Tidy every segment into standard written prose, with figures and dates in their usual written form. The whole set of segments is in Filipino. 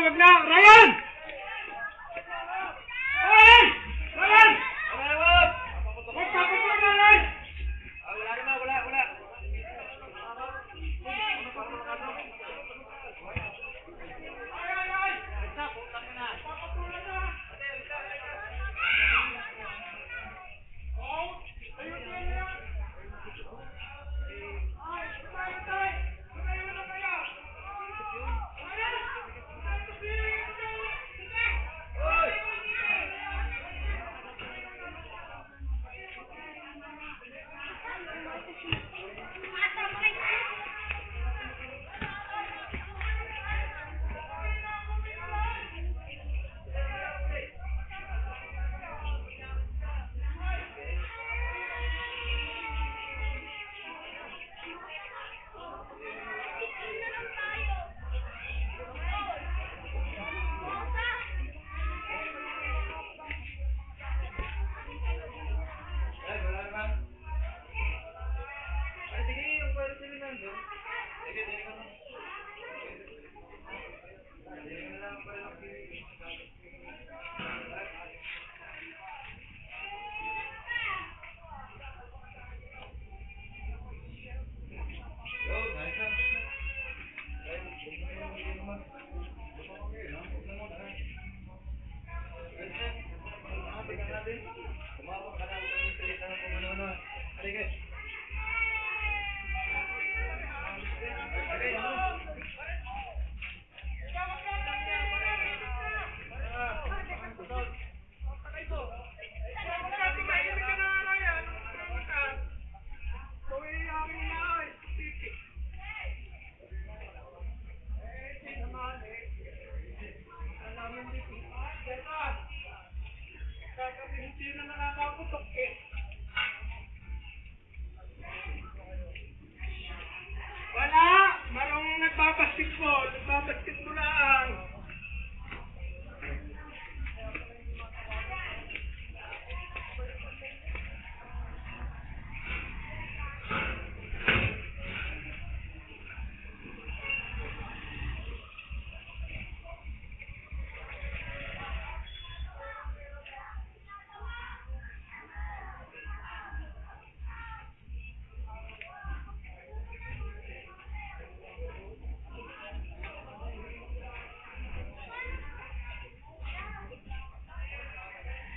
Wag na! Ryan! Ryan! Ryan! Wag! Papapala na, Ryan! Wala naman, wala. Wala! Marong nagbabasketball lang.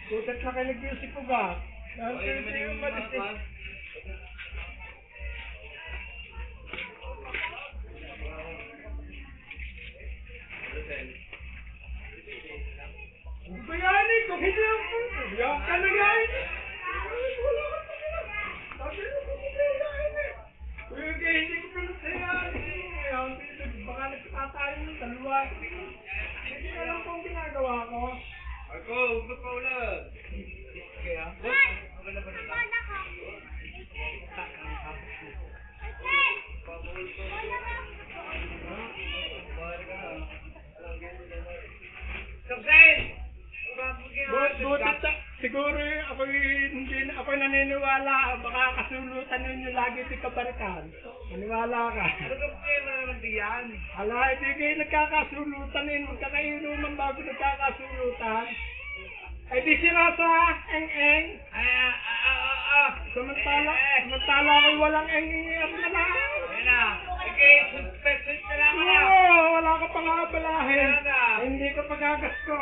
Sudat na kayo nag-music ko ba? Dahil kayo yung malisip. Bayanin, kung hindi ang punto, biyak ka na yan. Wala ka pa nila. Sabi mo kung hindi yan eh. Kaya kaya hindi ko pinasayan eh. Baka nagtatayo ng dalawa. Hindi ka lang kung ginagawa ko. Ako, huwag pa ulan. Kaya? Okay na ba nila? Siguro ako naniniwala, baka kasulutan ninyo lagi si Kabarikan. Maniwala ka. Ano ka problema naman diyan? Ala, hindi kayo nagkakasulutan eh. Magkakainuman bago nagkakasulutan. Ay di sira sa eng-eng. Samantala ay walang eng-eng at na lang. Ayun na. Sige, suspect na lang ka. Oo, wala ka pang abalahin. Hindi ka pagagas ko.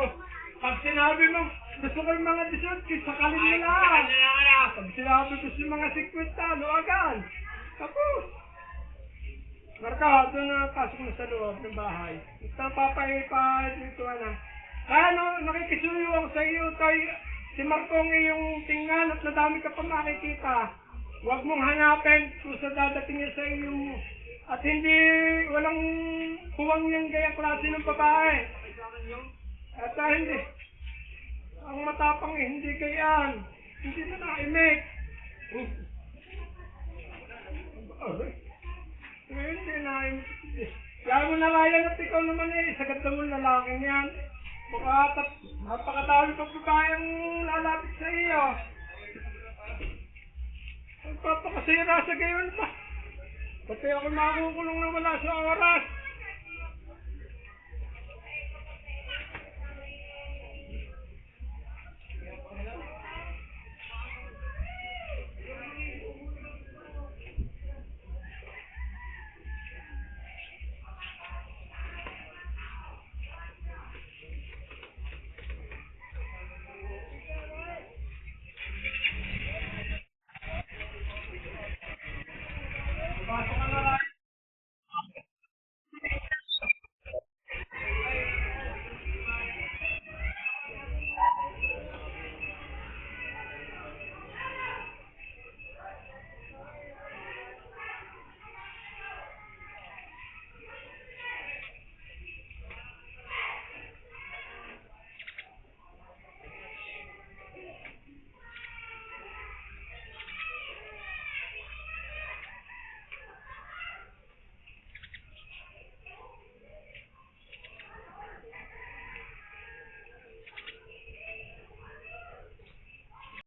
Pag sinabi mo, gusto ko yung mga 18, sakalin mo lang. Pag sinabi ko yung mga 50, ano agad? Tapos. Marka, doon na pasok mo sa loob ng bahay. Papaipa dito na. Ano, nakikisuyo ako sa iyo, tay. Si Marcong iyong tingnan at nadami ka pa makikita. Huwag mong hanapin kung sa dadating niya sa iyo mo. At hindi, walang huwang niyang gaya klase ng babae. At hindi. Ang matapang hindi gayaan. Hindi na naimik. Hindi naimik. Kaya mo na layan at ikaw naman sagad na mong lalaking yan. Napakadami pang babayang lalapit sa iyo. Magpapakasira sa gayon pa. Pati ako makukulong na wala sa oras.